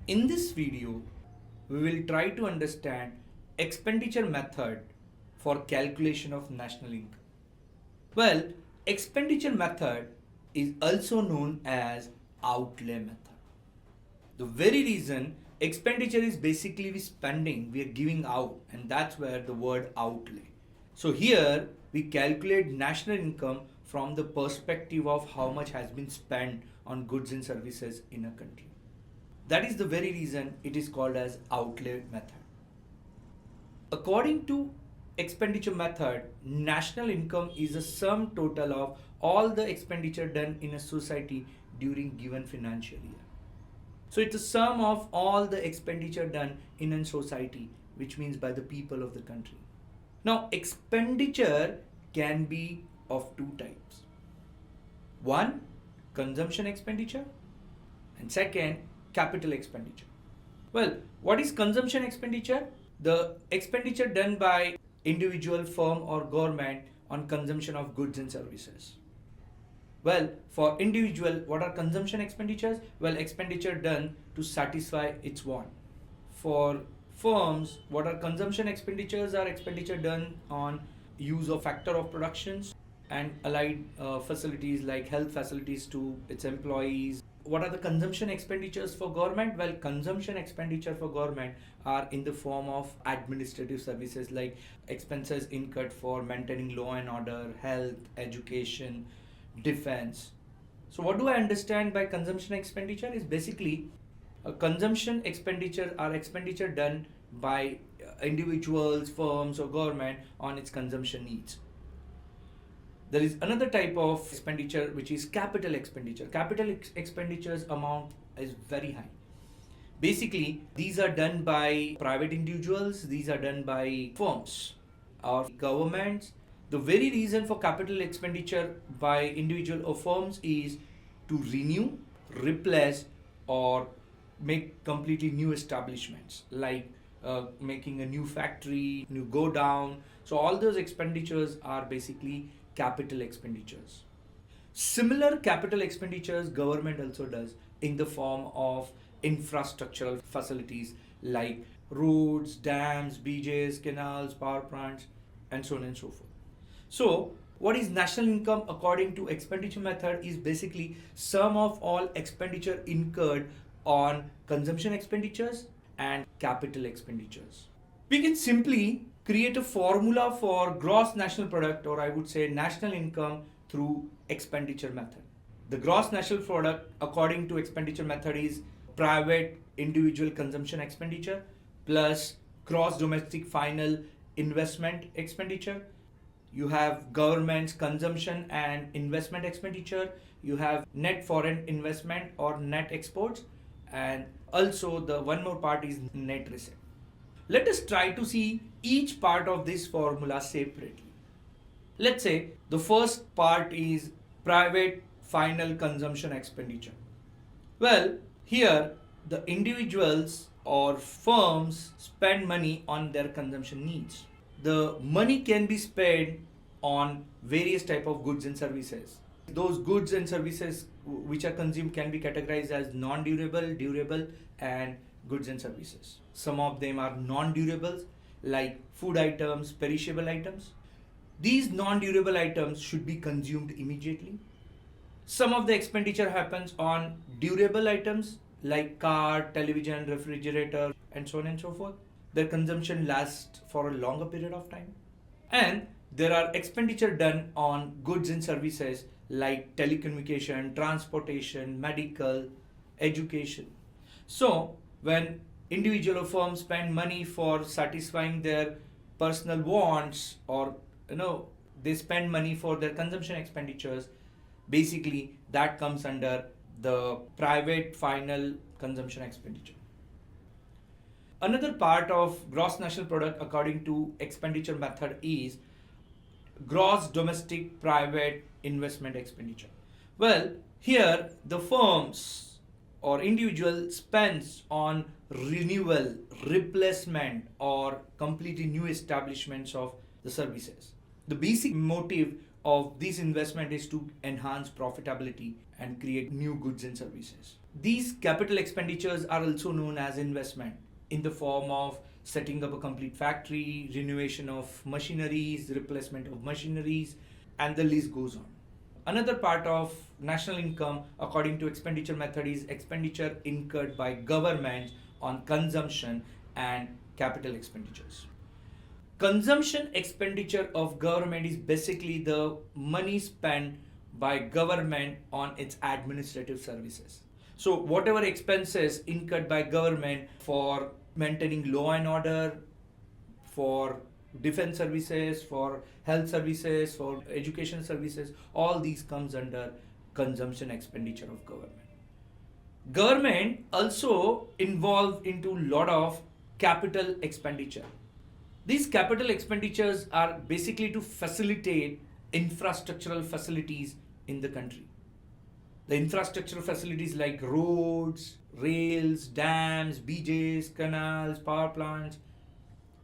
In this video, we will try to understand expenditure method for calculation of national income. Well, expenditure method is also known as outlay method. The very reason expenditure is basically we spending, we are giving out, and that's where the word outlay. So here we calculate national income from the perspective of how much has been spent on goods and services in a country. That is the very reason it is called as outlay method. According to expenditure method, national income is a sum total of all the expenditure done in a society during given financial year. So it's a sum of all the expenditure done in a society, which means by the people of the country. Now, expenditure can be of two types. One, consumption expenditure, and second, capital expenditure. Well, what is consumption expenditure? The expenditure done by individual, firm, or government on consumption of goods and services. Well, for individual, what are consumption expenditures? Well, expenditure done to satisfy its want. For firms, what are consumption expenditures? Are expenditure done on use of factor of productions and allied facilities like health facilities to its employees. What are the consumption expenditures for government? Well, consumption expenditure for government are in the form of administrative services like expenses incurred for maintaining law and order, health, education, defense. So what do I understand by consumption expenditure is basically a consumption expenditure are expenditure done by individuals, firms, or government on its consumption needs. There is another type of expenditure which is capital expenditure. Capital expenditures amount is very high. Basically, these are done by private individuals, these are done by firms or governments. The very reason for capital expenditure by individual or firms is to renew, replace, or make completely new establishments like making a new factory, new go down. So all those expenditures are basically capital expenditures. Similar capital expenditures government also does in the form of infrastructural facilities like roads, dams, beaches, canals, power plants, and so on and so forth. So what is national income according to expenditure method is basically sum of all expenditure incurred on consumption expenditures and capital expenditures. We can simply create a formula for gross national product, or I would say national income, through expenditure method. The gross national product according to expenditure method is private individual consumption expenditure plus gross domestic final investment expenditure. You have government's consumption and investment expenditure. You have net foreign investment or net exports, and also the one more part is net receipt. Let us try to see each part of this formula separately. Let's say the first part is private final consumption expenditure. Well, here the individuals or firms spend money on their consumption needs. The money can be spent on various type of goods and services. Those goods and services which are consumed can be categorized as non-durable, durable, and goods and services. Some of them are non-durables like food items, perishable items. These non-durable items should be consumed immediately. Some of the expenditure happens on durable items like car, television, refrigerator, and so on and so forth. Their consumption lasts for a longer period of time. And there are expenditure done on goods and services like telecommunication, transportation, medical, education. So when individual or firms spend money for satisfying their personal wants, or they spend money for their consumption expenditures, basically that comes under the private final consumption expenditure. Another part of gross national product according to expenditure method is gross domestic private investment expenditure. Well, here the firms or individual spends on renewal, replacement, or completely new establishments of the services. The basic motive of this investment is to enhance profitability and create new goods and services. These capital expenditures are also known as investment in the form of setting up a complete factory, renovation of machineries, replacement of machineries, and the list goes on. Another part of national income, according to expenditure method, is expenditure incurred by governments on consumption and capital expenditures. Consumption expenditure of government is basically the money spent by government on its administrative services. So whatever expenses incurred by government for maintaining law and order, for defense services, for health services, for education services, all these comes under consumption expenditure of government. Government also involved into lot of capital expenditure. These capital expenditures are basically to facilitate infrastructural facilities in the country. The infrastructural facilities like roads, rails, dams, beaches, canals, power plants.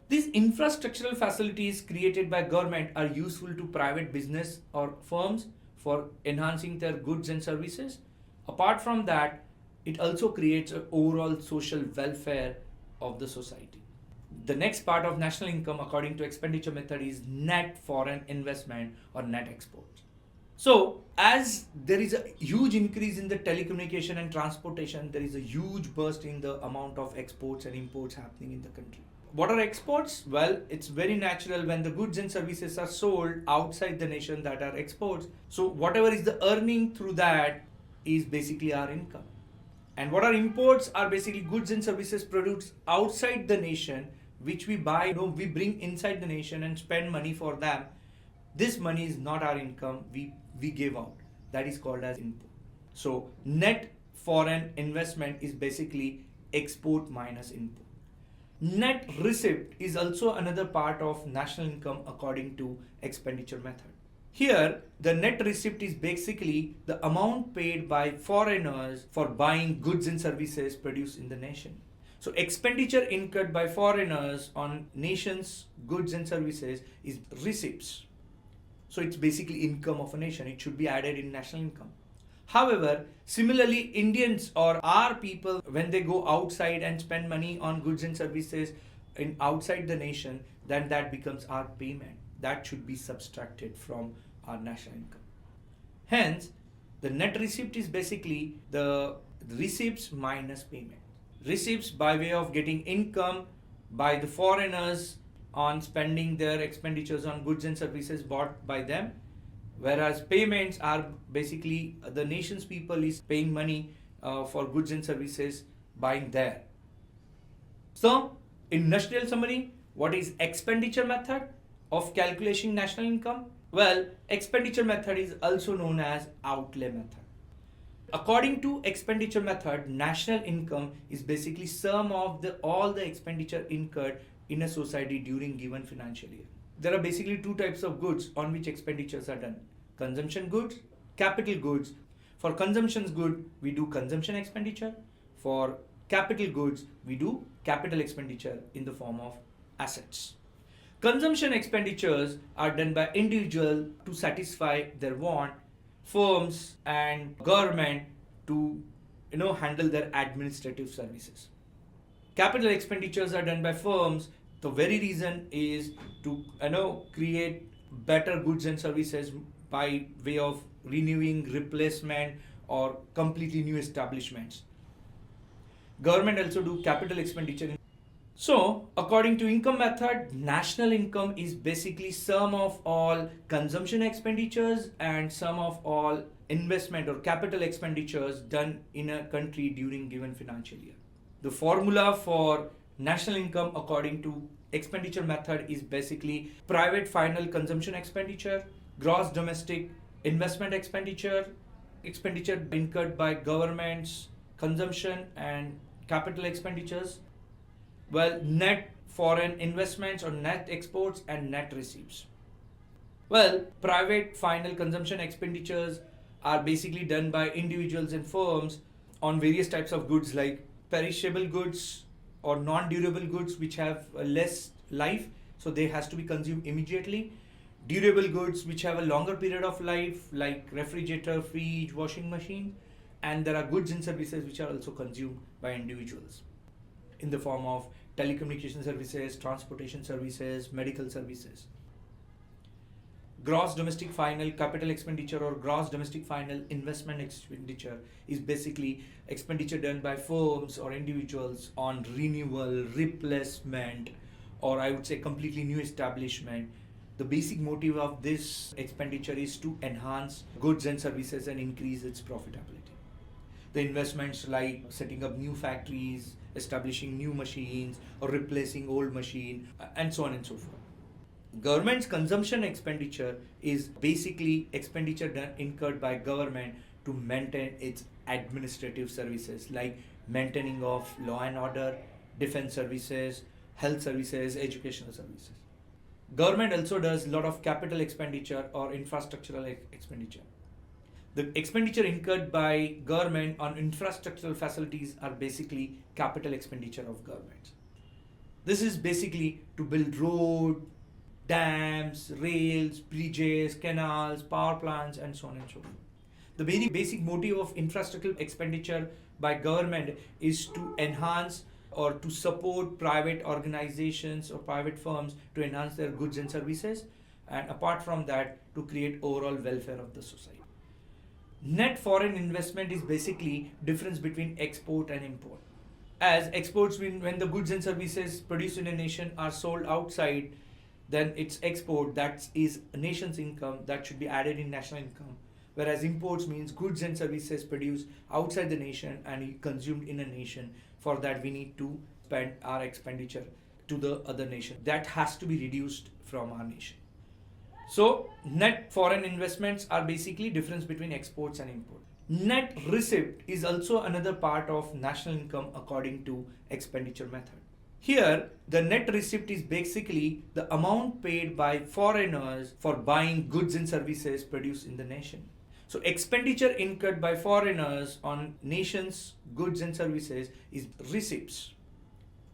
These infrastructural facilities created by government are useful to private business or firms for enhancing their goods and services. Apart from that, it also creates an overall social welfare of the society. The next part of national income according to expenditure method is net foreign investment or net exports. So as there is a huge increase in the telecommunication and transportation, there is a huge burst in the amount of exports and imports happening in the country. What are exports? Well, it's very natural when the goods and services are sold outside the nation that are exports. So whatever is the earning through that is basically our income. And what are imports are basically goods and services produced outside the nation which we buy, we bring inside the nation and spend money for them. This money is not our income, we give out. That is called as import. So net foreign investment is basically export minus import. Net receipt is also another part of national income according to expenditure method. Here, the net receipt is basically the amount paid by foreigners for buying goods and services produced in the nation. So expenditure incurred by foreigners on nation's goods and services is receipts. So it's basically income of a nation. It should be added in national income. However, similarly, Indians or our people, when they go outside and spend money on goods and services in outside the nation, then that becomes our payment. That should be subtracted from our national income. Hence, the net receipt is basically the receipts minus payment. Receipts by way of getting income by the foreigners on spending their expenditures on goods and services bought by them, whereas payments are basically the nation's people is paying money for goods and services buying there. So, in nutshell summary, what is expenditure method of calculating national income? Well, expenditure method is also known as outlay method. According to expenditure method, national income is basically sum of all the expenditure incurred in a society during given financial year. There are basically two types of goods on which expenditures are done. Consumption goods, capital goods. For consumption goods, we do consumption expenditure. For capital goods, we do capital expenditure in the form of assets. Consumption expenditures are done by individuals to satisfy their want, firms and government to handle their administrative services. Capital expenditures are done by firms. The very reason is to create better goods and services by way of renewing, replacement or completely new establishments. Government also do capital expenditure. So, according to income method, national income is basically sum of all consumption expenditures and sum of all investment or capital expenditures done in a country during given financial year. The formula for national income according to expenditure method is basically private final consumption expenditure, gross domestic investment expenditure, expenditure incurred by governments, consumption and capital expenditures, well, net foreign investments or net exports and net receipts. Well, private final consumption expenditures are basically done by individuals and firms on various types of goods like perishable goods or non-durable goods which have less life, so they has to be consumed immediately. Durable goods which have a longer period of life like refrigerator, fridge, washing machine, and there are goods and services which are also consumed by individuals in the form of telecommunication services, transportation services, medical services. Gross domestic final capital expenditure or gross domestic final investment expenditure is basically expenditure done by firms or individuals on renewal, replacement, or I would say completely new establishment. The basic motive of this expenditure is to enhance goods and services and increase its profitability. The investments like setting up new factories, establishing new machines, or replacing old machine, and so on and so forth. Government's consumption expenditure is basically expenditure incurred by government to maintain its administrative services like maintaining of law and order, defense services, health services, educational services. Government also does a lot of capital expenditure or infrastructural expenditure. The expenditure incurred by government on infrastructural facilities are basically capital expenditure of government. This is basically to build road, dams, rails, bridges, canals, power plants, and so on and so forth. The very basic motive of infrastructural expenditure by government is to enhance or to support private organizations or private firms to enhance their goods and services, and apart from that, to create overall welfare of the society. Net foreign investment is basically difference between export and import. As exports mean when the goods and services produced in a nation are sold outside, then it's export, that is a nation's income that should be added in national income. Whereas imports means goods and services produced outside the nation and consumed in a nation. For that we need to spend our expenditure to the other nation. That has to be reduced from our nation. So net foreign investments are basically difference between exports and import. Net receipt is also another part of national income according to expenditure method. Here, the net receipt is basically the amount paid by foreigners for buying goods and services produced in the nation. So expenditure incurred by foreigners on nation's goods and services is receipts.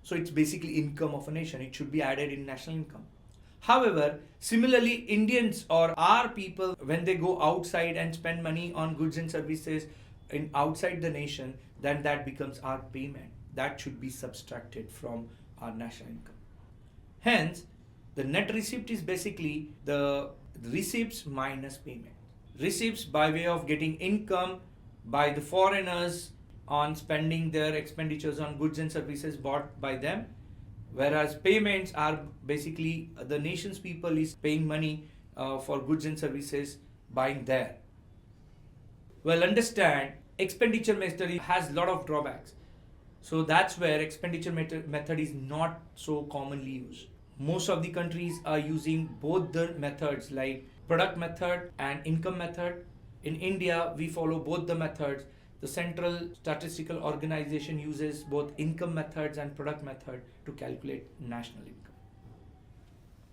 So it's basically income of a nation. It should be added in national income. However, similarly, Indians or our people, when they go outside and spend money on goods and services in outside the nation, then that becomes our payment. That should be subtracted from our national income. Hence, the net receipt is basically the receipts minus payment. Receipts by way of getting income by the foreigners on spending their expenditures on goods and services bought by them, whereas payments are basically the nation's people is paying money for goods and services buying there. Well, understand, expenditure method has a lot of drawbacks. So that's where expenditure method is not so commonly used. Most of the countries are using both the methods like product method and income method. In India, we follow both the methods. The Central Statistical Organization uses both income methods and product method to calculate national income.